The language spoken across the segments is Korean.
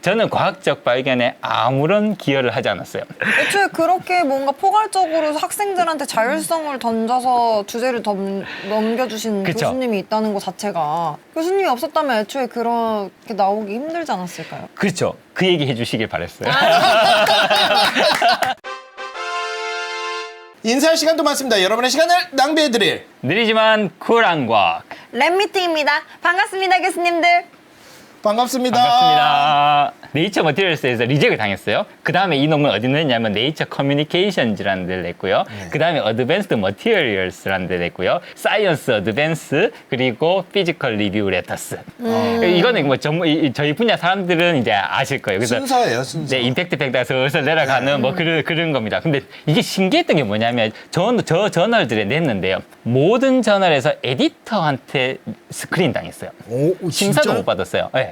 저는 과학적 발견에 아무런 기여를 하지 않았어요. 애초에 그렇게 뭔가 포괄적으로 학생들한테 자율성을 던져서 주제를 넘겨주신 그쵸. 교수님이 있다는 것 자체가 교수님이 없었다면 애초에 그렇게 나오기 힘들지 않았을까요? 그렇죠. 그 얘기 해주시길 바랬어요. 인사할 시간도 많습니다. 여러분의 시간을 낭비해드릴 느리지만 쿨한 과학. 랩미팅입니다. 반갑습니다, 교수님들. 반갑습니다. 반갑습니다. 네이처 머티리얼스에서 리젝을 당했어요. 그 다음에 이 논문 어디 냈냐면 네이처 커뮤니케이션즈라는 데를 냈고요. 그 다음에 어드밴스드 머티리얼스라는 데를 냈고요. 사이언스 어드밴스 그리고 피지컬 리뷰 레터스. 이거는 뭐 저희 분야 사람들은 이제 아실 거예요. 그래서 순서예요, 순서. 네, 임팩트 팩터가 슬슬 내려가는 뭐 그런 겁니다. 근데 이게 신기했던 게 뭐냐면 저 저널들에 냈는데요. 모든 저널에서 에디터한테 스크린 당했어요. 오, 심사도 진짜요? 못 받았어요. 네.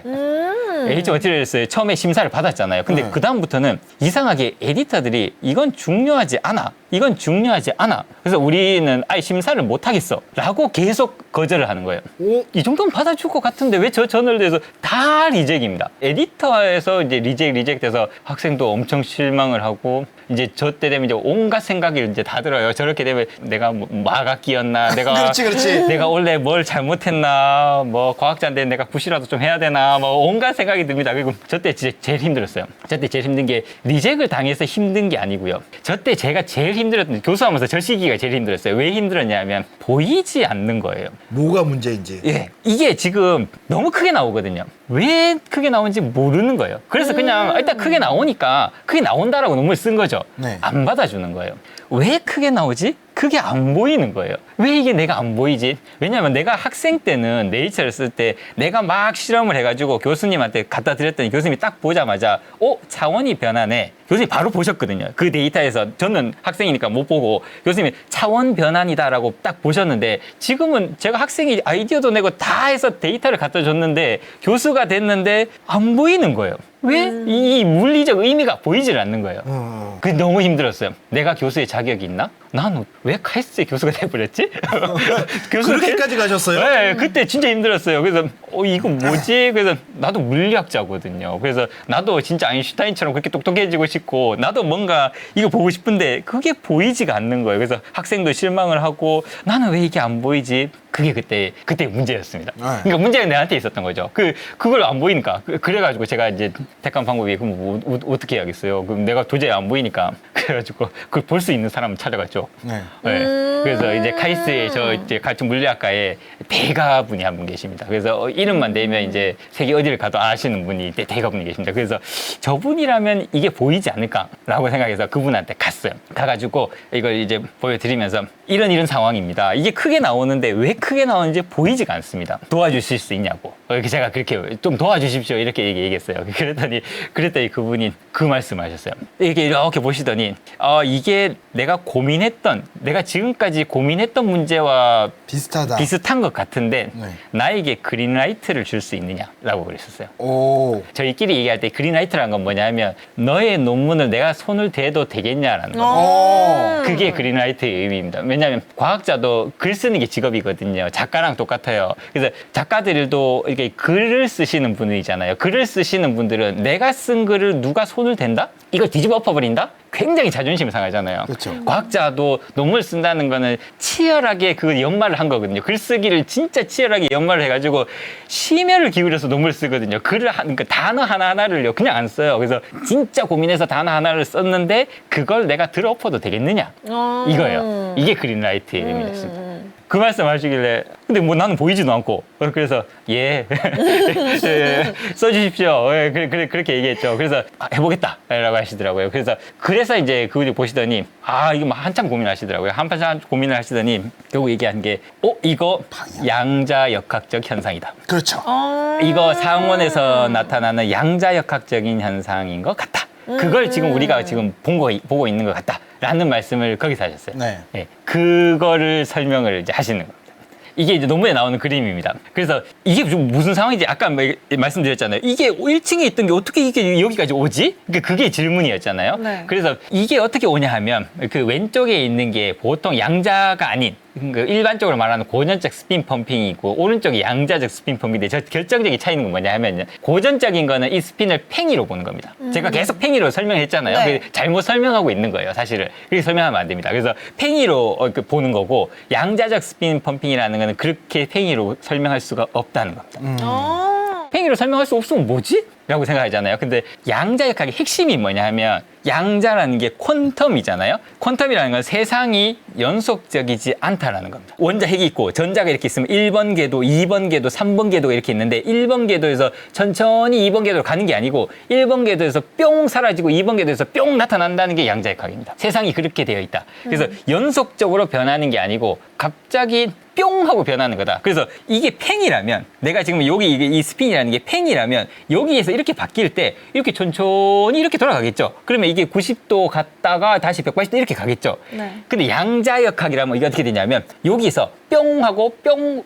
H 머티리얼스 처음에 심사를 받았잖아요. 근데 네. 그다음부터는 이상하게 에디터들이 이건 중요하지 않아. 이건 중요하지 않아. 그래서 우리는 아예 심사를 못 하겠어. 라고 계속 거절을 하는 거예요. 오. 이 정도는 받아줄 것 같은데 왜 저 저널에서 다 리젝입니다. 에디터에서 이제 리젝돼서 학생도 엄청 실망을 하고 이제 저 때 되면 이제 온갖 생각이 이제 다 들어요. 저렇게 되면 내가 뭐 마각기였나, 내가 그렇지. 내가 원래 뭘 잘못했나, 뭐 과학자인데 내가 굿이라도 좀 해야 되나, 뭐 온갖 생각이 듭니다. 그리고 저 때 진짜 제일 힘들었어요. 저 때 제일 힘든 게 리젝을 당해서 힘든 게 아니고요. 저 때 제가 제일 힘들었던 교수하면서 저 시기가 제일 힘들었어요. 왜 힘들었냐면 보이지 않는 거예요. 뭐가 문제인지. 예, 이게 지금 너무 크게 나오거든요. 왜 크게 나오는지 모르는 거예요. 그래서 그냥 일단 크게 나오니까 크게 나온다라고 논문을 쓴 거죠. 네. 안 받아주는 거예요. 왜 크게 나오지? 그게 안 보이는 거예요. 왜 이게 내가 안 보이지? 왜냐면 내가 학생 때는 네이처를 쓸 때 내가 막 실험을 해가지고 교수님한테 갖다 드렸더니 교수님이 딱 보자마자 차원이 변하네. 교수님이 바로 보셨거든요. 그 데이터에서 저는 학생이니까 못 보고 교수님이 차원 변환이다라고 딱 보셨는데 지금은 제가 학생이 아이디어도 내고 다 해서 데이터를 갖다 줬는데 교수가 됐는데 안 보이는 거예요. 왜? 이 물리적 의미가 보이질 않는 거예요. 그게 너무 힘들었어요. 내가 교수의 자격이 있나? 나는 왜 카이스트의 교수가 돼버렸지? 그렇게까지 가셨어요? 네, 그때 진짜 힘들었어요. 그래서 이거 뭐지? 그래서 나도 물리학자거든요. 그래서 나도 진짜 아인슈타인처럼 그렇게 똑똑해지고 싶고 나도 뭔가 이거 보고 싶은데 그게 보이지가 않는 거예요. 그래서 학생도 실망을 하고 나는 왜 이게 안 보이지? 그게 그때 문제였습니다. 그러니까 문제가 내한테 있었던 거죠. 그걸 안 보이니까 그래가지고 제가 이제 택한 방법이 그럼 뭐 어떻게 해야겠어요? 그럼 내가 도저히 안 보이니까 그래가지고 그걸 볼 수 있는 사람을 찾아갔죠. 네. 네. 그래서 이제 카이스트의 저 이제 같은 물리학과에 대가 분이 한 분 계십니다. 그래서 이름만 대면 이제 세계 어디를 가도 아시는 분이 대가 분이 계십니다. 그래서 저분이라면 이게 보이지 않을까라고 생각해서 그분한테 갔어요. 가가지고 이걸 이제 보여드리면서 이런 상황입니다. 이게 크게 나오는데 왜 크게 나오는지 보이지가 않습니다. 도와주실 수 있냐고. 제가 그렇게 좀 도와주십시오 이렇게 얘기했어요. 그랬더니 그분이 그 말씀하셨어요. 이렇게 보시더니 이게 내가 지금까지 고민했던 문제와 비슷한 것 같은데 네. 나에게 그린라이트를 줄 수 있느냐라고 그랬었어요. 오. 저희끼리 얘기할 때 그린라이트라는 건 뭐냐면 너의 논문을 내가 손을 대도 되겠냐라는 거예요. 오. 그게 그린라이트의 의미입니다. 왜냐하면 과학자도 글 쓰는 게 직업이거든요. 작가랑 똑같아요. 그래서 작가들도 이렇게 글을 쓰시는 분이잖아요. 글을 쓰시는 분들은 내가 쓴 글을 누가 손을 댄다? 이걸 뒤집어 엎어버린다? 굉장히 자존심이 상하잖아요. 그렇죠. 과학자도 논문을 쓴다는 거는 치열하게 그 연말을 한 거거든요. 글쓰기를 진짜 치열하게 연말을 해가지고 심혈을 기울여서 논문을 쓰거든요. 그러니까 단어 하나하나를요 그냥 안 써요. 그래서 진짜 고민해서 단어 하나를 썼는데 그걸 내가 들어 엎어도 되겠느냐 이거예요. 이게 그린라이트의 의미였습니다. 그 말씀 하시길래 근데 뭐 나는 보이지도 않고 그래서 예 써주십시오. 그렇게 얘기했죠. 그래서 해보겠다라고 하시더라고요. 그래서 이제 그분이 보시더니 이거 막 한참 고민하시더라고요. 한참 고민을 하시더니 결국 얘기한 게 이거 양자역학적 현상이다. 그렇죠. 이거 상원에서 나타나는 양자역학적인 현상인 것 같다. 그걸 지금 우리가 지금 보고 있는 것 같다라는 말씀을 거기서 하셨어요. 네. 네, 그거를 설명을 이제 하시는 겁니다. 이게 이제 논문에 나오는 그림입니다. 그래서 이게 좀 무슨 상황인지 아까 말씀드렸잖아요. 이게 1층에 있던 게 어떻게 이게 여기까지 오지? 그게 질문이었잖아요. 네. 그래서 이게 어떻게 오냐 하면 그 왼쪽에 있는 게 보통 양자가 아닌 그 일반적으로 말하는 고전적 스핀 펌핑이고 오른쪽이 양자적 스핀 펌핑인데 저 결정적인 차이는 뭐냐 하면 고전적인 거는 이 스핀을 팽이로 보는 겁니다. 제가 계속 팽이로 설명했잖아요. 네. 잘못 설명하고 있는 거예요, 사실을. 그렇게 설명하면 안 됩니다. 그래서 팽이로 보는 거고 양자적 스핀 펌핑이라는 거는 그렇게 팽이로 설명할 수가 없다는 겁니다. 팽이로 설명할 수 없으면 뭐지? 라고 생각하잖아요. 근데 양자역학의 핵심이 뭐냐 하면 양자라는 게 퀀텀이잖아요. 퀀텀이라는 건 세상이 연속적이지 않다라는 겁니다. 원자 핵이 있고 전자가 이렇게 있으면 1번 궤도, 2번 궤도, 3번 궤도가 이렇게 있는데 1번 궤도에서 천천히 2번 궤도로 가는 게 아니고 1번 궤도에서 뿅 사라지고 2번 궤도에서 뿅 나타난다는 게 양자역학입니다. 세상이 그렇게 되어 있다. 그래서 연속적으로 변하는 게 아니고 갑자기 뿅 하고 변하는 거다. 그래서 이게 팽이라면 내가 지금 여기 이 스핀이라는 게 팽이라면 여기에서 이렇게 바뀔 때 이렇게 천천히 이렇게 돌아가겠죠. 그러면 이게 90도 갔다가 다시 180도 이렇게 가겠죠. 네. 근데 양자역학이라면 이게 어떻게 되냐면 여기서 뿅 하고 뿅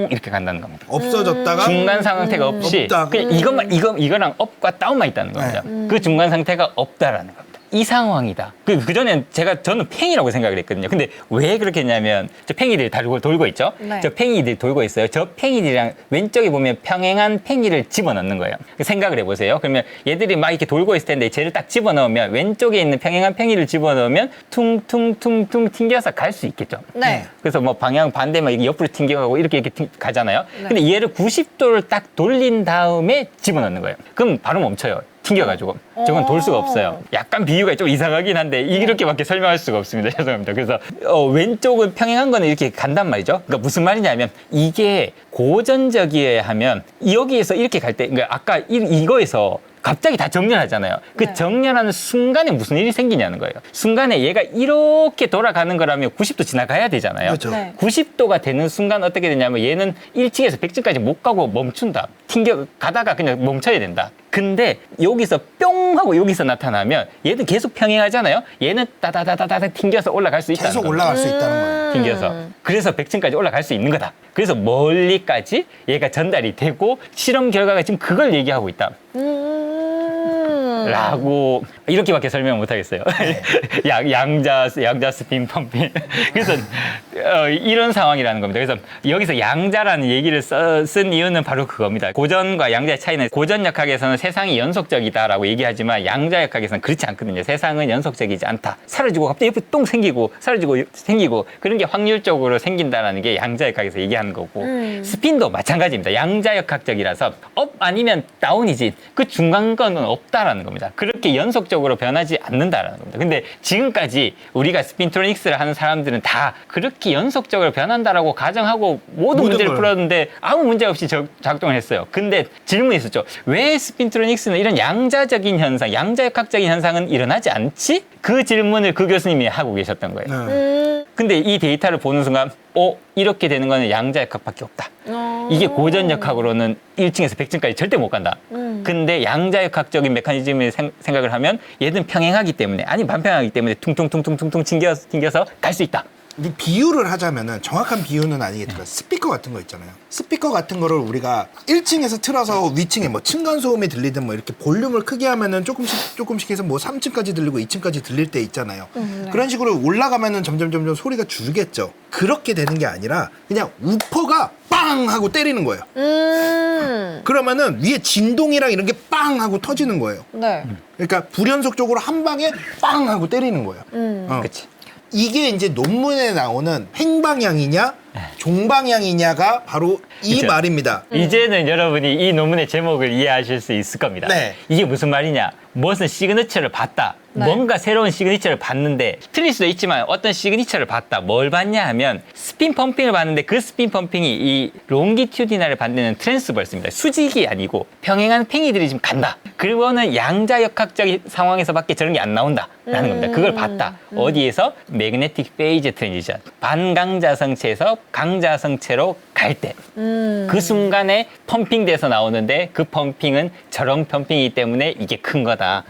이렇게 간다는 겁니다. 없어졌다가 중간 상태가 없이 없다. 그냥 이거랑 업과 다운만 있다는 겁니다. 그 중간 상태가 없다라는 겁니다. 이 상황이다. 그전엔 저는 팽이라고 생각을 했거든요. 근데 왜 그렇게 했냐면, 저 팽이들이 돌고 있죠? 네. 저 팽이들이 돌고 있어요. 저 팽이들이랑 왼쪽에 보면 평행한 팽이를 집어넣는 거예요. 생각을 해보세요. 그러면 얘들이 막 이렇게 돌고 있을 텐데, 쟤를 딱 집어넣으면, 왼쪽에 있는 평행한 팽이를 집어넣으면, 퉁퉁퉁퉁 튕겨서 갈 수 있겠죠? 네. 그래서 뭐 방향 반대만 이렇게 옆으로 튕겨가고 이렇게 가잖아요. 네. 근데 얘를 90도를 딱 돌린 다음에 집어넣는 거예요. 그럼 바로 멈춰요. 튕겨가지고. 저건 돌 수가 없어요. 약간 비유가 좀 이상하긴 한데 이렇게밖에 설명할 수가 없습니다. 죄송합니다. 그래서 왼쪽은 평행한 거는 이렇게 간단 말이죠. 그러니까 무슨 말이냐면 이게 고전적이어야 하면 여기에서 이렇게 갈 때, 그러니까 아까 이거에서 갑자기 다 정렬하잖아요. 그 네. 정렬하는 순간에 무슨 일이 생기냐는 거예요. 순간에 얘가 이렇게 돌아가는 거라면 90도 지나가야 되잖아요. 그렇죠. 네. 90도가 되는 순간 어떻게 되냐면 얘는 1층에서 100층까지 못 가고 멈춘다. 가다가 그냥 멈춰야 된다. 근데 여기서 뿅 하고 여기서 나타나면 얘는 계속 평행하잖아요. 얘는 따다다다다 튕겨서 올라갈 수 있다는 계속 겁니다. 올라갈 수 있다는 거예요. 튕겨서. 그래서 100층까지 올라갈 수 있는 거다. 그래서 멀리까지 얘가 전달이 되고 실험 결과가 지금 그걸 얘기하고 있다. 라고 이렇게밖에 설명 못 하겠어요. 양자 스핀 펌핑. 그래서 이런 상황이라는 겁니다. 그래서 여기서 양자라는 얘기를 쓴 이유는 바로 그겁니다. 고전과 양자의 차이는 고전역학에서는 세상이 연속적이다라고 얘기하지만 양자역학에서는 그렇지 않거든요. 세상은 연속적이지 않다. 사라지고 갑자기 옆에 똥 생기고 사라지고 생기고 그런 게 확률적으로 생긴다라는 게 양자역학에서 얘기하는 거고 스핀도 마찬가지입니다. 양자역학적이라서 업 아니면 다운이지 그 중간 거는 없다라는 겁니다. 그렇게 연속적으로 변하지 않는다라는 겁니다. 근데 지금까지 우리가 스핀트로닉스를 하는 사람들은 다 그렇게 연속적으로 변한다라고 가정하고 모든 문제를 걸. 풀었는데 아무 문제 없이 작동을 했어요. 근데 질문이 있었죠. 왜 스핀트로닉스는 이런 양자적인 현상, 양자역학적인 현상은 일어나지 않지? 그 질문을 그 교수님이 하고 계셨던 거예요. 네. 근데 이 데이터를 보는 순간 이렇게 되는 거는 양자역학밖에 없다. 이게 고전역학으로는 1층에서 100층까지 절대 못 간다. 근데 양자역학적인 메커니즘을 생각을 하면 얘는 평행하기 때문에 아니 반평행하기 때문에 퉁퉁퉁퉁퉁퉁 튕겨서 갈 수 있다. 이 비유를 하자면은 정확한 비유는 아니겠지만 스피커 같은 거 있잖아요. 스피커 같은 거를 우리가 1층에서 틀어서 위층에 뭐 층간 소음이 들리든 뭐 이렇게 볼륨을 크게 하면은 조금씩 해서 뭐 3층까지 들리고 2층까지 들릴 때 있잖아요. 그런 식으로 올라가면은 점점 소리가 줄겠죠. 그렇게 되는 게 아니라 그냥 우퍼가 빵 하고 때리는 거예요. 그러면은 위에 진동이랑 이런 게 빵 하고 터지는 거예요. 네. 그러니까 불연속적으로 한 방에 빵 하고 때리는 거예요. 그렇지. 이게 이제 논문에 나오는 횡방향이냐 종방향이냐가 바로 이 그쵸. 말입니다. 이제는 여러분이 이 논문의 제목을 이해하실 수 있을 겁니다. 네. 이게 무슨 말이냐? 무슨 시그니처를 봤다. 네. 뭔가 새로운 시그니처를 봤는데 틀릴 수도 있지만 어떤 시그니처를 봤다. 뭘 봤냐 하면 스핀 펌핑을 봤는데 그 스핀 펌핑이 이 롱기튜디널을 반대는 트랜스버스입니다. 수직이 아니고 평행한 팽이들이 지금 간다. 그리고는 양자역학적인 상황에서밖에 저런 게 안 나온다라는 겁니다. 그걸 봤다. 어디에서? 매그네틱 페이즈 트랜지션. 반강자성체에서 강자성체로 갈 때. 그 순간에 펌핑돼서 나오는데 그 펌핑은 저런 펌핑이기 때문에 이게 큰 거다.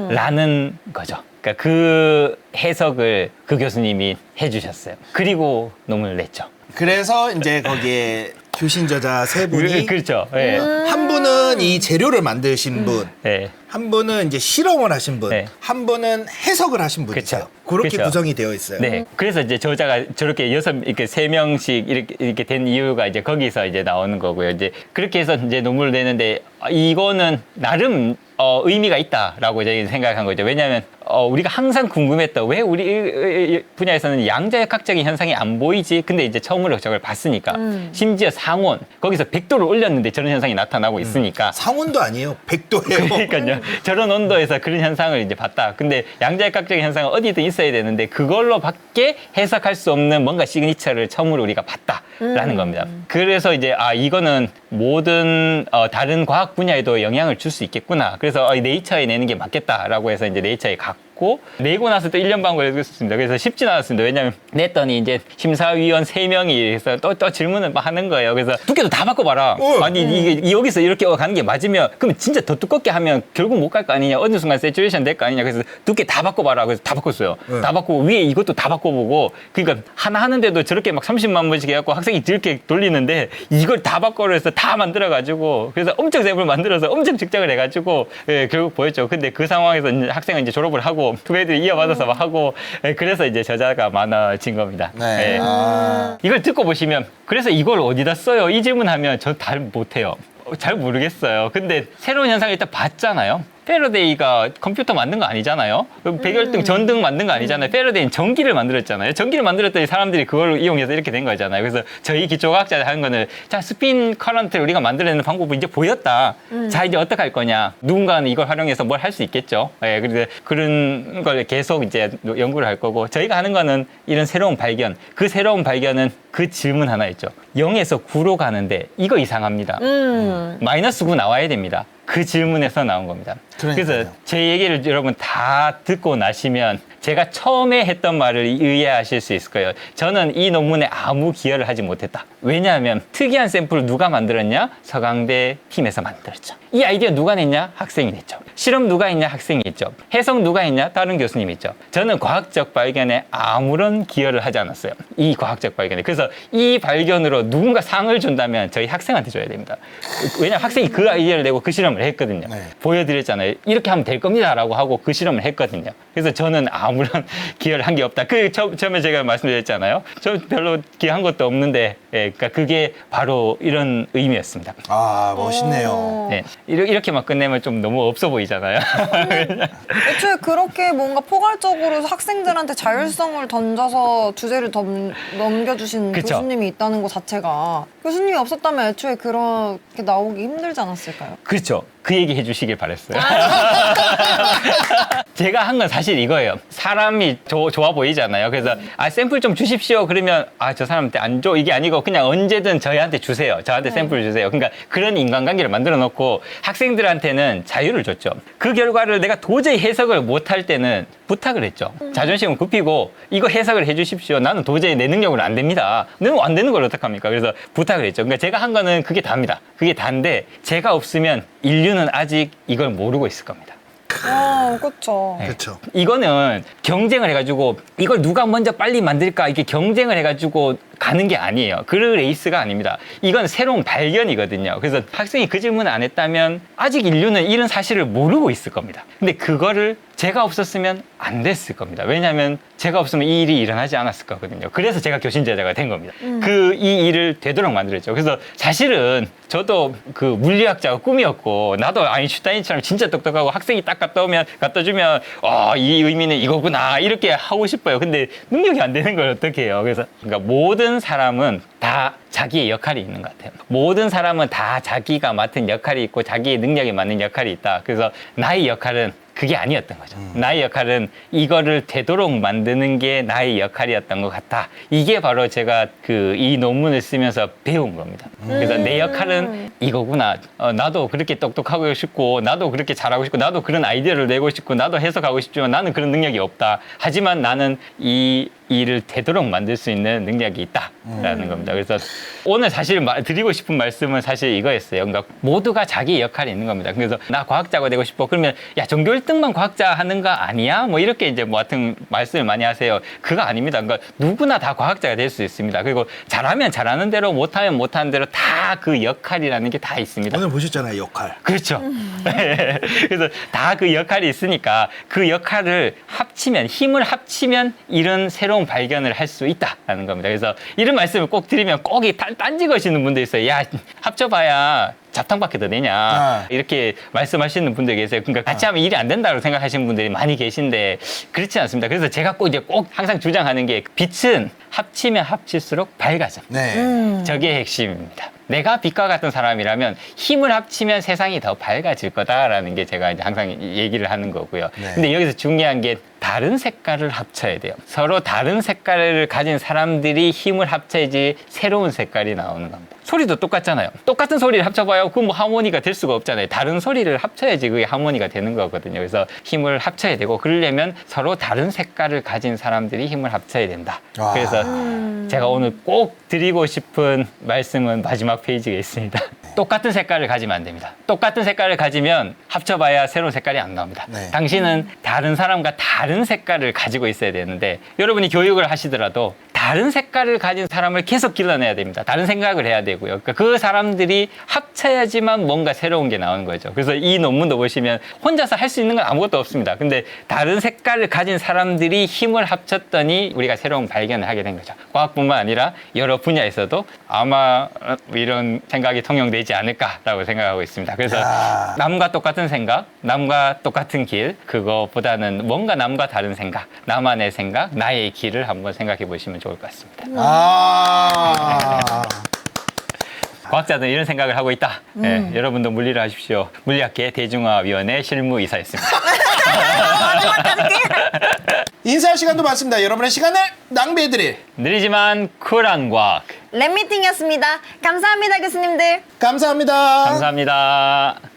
라는 거죠. 그러니까 그 해석을 그 교수님이 해주셨어요. 그리고 논문을 냈죠. 그래서 이제 거기에 교신 저자 세 분이 그렇죠. 예. 한 분은 이 재료를 만드신 분, 예. 한 분은 이제 실험을 하신 분, 네. 한 분은 해석을 하신 분이세요. 그쵸. 그렇게 그쵸. 구성이 되어 있어요. 네. 그래서 이제 저자가 저렇게 이렇게 3명씩 이렇게 된 이유가 이제 거기서 이제 나오는 거고요. 이제 그렇게 해서 이제 논문을 내는데 이거는 나름 의미가 있다라고 이제 생각한 거죠. 왜냐하면 우리가 항상 궁금했던 왜 우리 분야에서는 양자역학적인 현상이 안 보이지? 근데 이제 처음으로 저걸 봤으니까 심지어 상온 거기서 100도를 올렸는데 저런 현상이 나타나고 있으니까 상온도 아니에요. 100도예요. 그러니까요. 저런 온도에서 그런 현상을 이제 봤다. 근데 양자역학적인 현상은 어디든 있어야 되는데 그걸로밖에 해석할 수 없는 뭔가 시그니처를 처음으로 우리가 봤다라는 겁니다. 그래서 이제 이거는 모든 다른 과학 분야에도 영향을 줄 수 있겠구나. 그래서 네이처에 내는 게 맞겠다라고 해서 이제 네이처에 갔고 내고 나서 또 1년 반 걸렸습니다. 그래서 쉽진 않았습니다. 왜냐하면 냈더니 이제 심사위원 3명이 해서 또 질문을 막 하는 거예요. 그래서 두께도 다 바꿔봐라. 아니 이게 여기서 이렇게 가는 게 맞으면 그러면 진짜 더 두껍게 하면 결국 못 갈 거 아니냐. 어느 순간 세츄레이션 될 거 아니냐. 그래서 두께 다 바꿔봐라. 그래서 다 바꿨어요. 다 바꾸고 위에 이것도 다 바꿔보고 그러니까 하나 하는데도 저렇게 막 30만 번씩 해갖고 학생이 이렇게 돌리는데 이걸 다 바꿔라 해서 다 만들어가지고 그래서 엄청 셉을 만들어서 엄청 측정을 해가지고 예, 결국 보였죠. 근데 그 상황에서 이제 학생은 이제 졸업을 하고 후배들이 이어받아서 막 하고 예, 그래서 이제 저자가 많아진 겁니다. 네. 예. 아. 이걸 듣고 보시면 그래서 이걸 어디다 써요? 이 질문하면 저 잘 못해요. 잘 모르겠어요. 근데 새로운 현상을 일단 봤잖아요. 패러데이가 컴퓨터 만든 거 아니잖아요. 백열등, 전등 만든 거 아니잖아요. 패러데이는 전기를 만들었잖아요. 전기를 만들었더니 사람들이 그걸 이용해서 이렇게 된 거잖아요. 그래서 저희 기초과학자들 하는 거는 자 스핀 커런트를 우리가 만들어내는 방법이 이제 보였다. 자 이제 어떻게 할 거냐. 누군가는 이걸 활용해서 뭘 할 수 있겠죠. 예, 그래서 그런 걸 계속 이제 연구를 할 거고 저희가 하는 거는 이런 새로운 발견. 그 새로운 발견은 그 질문 하나 있죠. 0에서 9로 가는데 이거 이상합니다. 마이너스 9 나와야 됩니다. 그 질문에서 나온 겁니다. 그러니까요. 그래서 제 얘기를 여러분 다 듣고 나시면 제가 처음에 했던 말을 이해하실 수 있을 거예요. 저는 이 논문에 아무 기여를 하지 못했다. 왜냐하면 특이한 샘플을 누가 만들었냐? 서강대 팀에서 만들었죠. 이 아이디어 누가 냈냐? 학생이 냈죠. 실험 누가 했냐? 학생이 했죠. 해석 누가 했냐? 다른 교수님이 했죠. 저는 과학적 발견에 아무런 기여를 하지 않았어요. 이 과학적 발견에. 그래서 이 발견으로 누군가 상을 준다면 저희 학생한테 줘야 됩니다. 왜냐하면 학생이 그 아이디어를 내고 그 실험을 했거든요. 네. 보여드렸잖아요. 이렇게 하면 될 겁니다라고 하고 그 실험을 했거든요. 그래서 저는 아무런 기여를 한 게 없다. 처음에 제가 말씀드렸잖아요. 저 별로 기여한 것도 없는데, 예, 그러니까 그게 바로 이런 의미였습니다. 아, 멋있네요. 네, 이렇게 막 끝내면 좀 너무 없어 보이잖아요. 애초에 그렇게 뭔가 포괄적으로 학생들한테 자율성을 던져서 주제를 넘겨주신 그쵸. 교수님이 있다는 것 자체가 교수님이 없었다면 애초에 그렇게 나오기 힘들지 않았을까요? 그렇죠. 그 얘기 해주시길 바랬어요. 제가 한 건 사실 이거예요. 사람이 좋아 보이잖아요. 그래서 샘플 좀 주십시오. 그러면 저 사람한테 안 줘. 이게 아니고 그냥 언제든 저희한테 주세요. 저한테 샘플 주세요. 그러니까 그런 인간관계를 만들어 놓고 학생들한테는 자유를 줬죠. 그 결과를 내가 도저히 해석을 못할 때는 부탁을 했죠. 자존심은 굽히고 이거 해석을 해주십시오. 나는 도저히 내 능력으로 안 됩니다. 너무 안 되는 걸 어떡합니까? 그래서 부탁을 했죠. 그러니까 제가 한 거는 그게 다입니다. 그게 다인데 제가 없으면 인류는 아직 이걸 모르고 있을 겁니다. 그렇죠. 네. 그렇죠. 이거는 경쟁을 해가지고 이걸 누가 먼저 빨리 만들까 이렇게 경쟁을 해가지고 가는 게 아니에요. 그 레이스가 아닙니다. 이건 새로운 발견이거든요. 그래서 학생이 그 질문을 안 했다면 아직 인류는 이런 사실을 모르고 있을 겁니다. 근데 그거를 제가 없었으면 안 됐을 겁니다. 왜냐하면 제가 없으면 이 일이 일어나지 않았을 거거든요. 그래서 제가 교신제자가 된 겁니다. 이 일을 되도록 만들었죠. 그래서 사실은 저도 그 물리학자가 꿈이었고 나도 아인슈타인처럼 진짜 똑똑하고 학생이 딱 갖다 주면 이 의미는 이거구나 이렇게 하고 싶어요. 근데 능력이 안 되는 걸 어떻게 해요? 그래서 그러니까 모든 사람은 다 자기의 역할이 있는 것 같아요. 모든 사람은 다 자기가 맡은 역할이 있고 자기의 능력에 맞는 역할이 있다. 그래서 나의 역할은 그게 아니었던 거죠. 나의 역할은 이거를 되도록 만드는 게 나의 역할이었던 것 같아. 이게 바로 제가 이 논문을 쓰면서 배운 겁니다. 그래서 내 역할은 이거구나. 나도 그렇게 똑똑하고 싶고, 나도 그렇게 잘하고 싶고, 나도 그런 아이디어를 내고 싶고, 나도 해석하고 싶지만 나는 그런 능력이 없다. 하지만 나는 이 일을 되도록 만들 수 있는 능력이 있다라는 겁니다. 그래서 오늘 사실 드리고 싶은 말씀은 사실 이거였어요. 그러니까 모두가 자기 역할이 있는 겁니다. 그래서 나 과학자가 되고 싶어. 그러면 야 전교 1등만 과학자 하는 거 아니야? 뭐 이렇게 이제 뭐 같은 말씀을 많이 하세요. 그거 아닙니다. 그러니까 누구나 다 과학자가 될 수 있습니다. 그리고 잘하면 잘하는 대로 못하면 못하는 대로 다 그 역할이라는 게 다 있습니다. 오늘 보셨잖아요, 역할. 그렇죠. 그래서 다 그 역할이 있으니까 그 역할을 합치면 힘을 합치면 이런 새로운 발견을 할 수 있다라는 겁니다. 그래서 이런 말씀을 꼭 드리면 꼭 딴지 거시는 분도 있어요. 야 합쳐봐야 잡탕밖에 더 되냐 아. 이렇게 말씀하시는 분들 계세요. 그러니까 같이 하면 일이 안 된다고 생각하시는 분들이 많이 계신데 그렇지 않습니다. 그래서 제가 꼭 항상 주장하는 게 빛은 합치면 합칠수록 밝아져. 네. 저게 핵심입니다. 내가 빛과 같은 사람이라면 힘을 합치면 세상이 더 밝아질 거다라는 게 제가 이제 항상 얘기를 하는 거고요. 네. 근데 여기서 중요한 게 다른 색깔을 합쳐야 돼요. 서로 다른 색깔을 가진 사람들이 힘을 합쳐야지 새로운 색깔이 나오는 겁니다. 소리도 똑같잖아요. 똑같은 소리를 합쳐봐요. 그건 뭐 하모니가 될 수가 없잖아요. 다른 소리를 합쳐야지 그게 하모니가 되는 거거든요. 그래서 힘을 합쳐야 되고 그러려면 서로 다른 색깔을 가진 사람들이 힘을 합쳐야 된다. 와. 그래서 제가 오늘 꼭 드리고 싶은 말씀은 마지막 페이지에 있습니다. 똑같은 색깔을 가지면 안 됩니다. 똑같은 색깔을 가지면 합쳐봐야 새로운 색깔이 안 나옵니다. 네. 당신은 다른 사람과 다른 색깔을 가지고 있어야 되는데 여러분이 교육을 하시더라도 다른 색깔을 가진 사람을 계속 길러내야 됩니다. 다른 생각을 해야 되고요. 그러니까 그 사람들이 합쳐야지만 뭔가 새로운 게 나오는 거죠. 그래서 이 논문도 보시면 혼자서 할 수 있는 건 아무것도 없습니다. 근데 다른 색깔을 가진 사람들이 힘을 합쳤더니 우리가 새로운 발견을 하게 된 거죠. 과학뿐만 아니라 여러 분야에서도 아마 이런 생각이 통용되지 않을까라고 생각하고 있습니다. 그래서 야. 남과 똑같은 생각, 남과 똑같은 길, 그거보다는 뭔가 남과 다른 생각, 나만의 생각, 나의 길을 한번 생각해 보시면 좋을 것 같습니다. 아. 과학자들은 이런 생각을 하고 있다. 예, 여러분도 물리를 하십시오. 물리학계 대중화위원회 실무이사였습니다. 인사할 시간도 많습니다. 여러분의 시간을 낭비해드릴 느리지만 쿨한 과학. 랩미팅이었습니다. 감사합니다, 교수님들. 감사합니다. 감사합니다.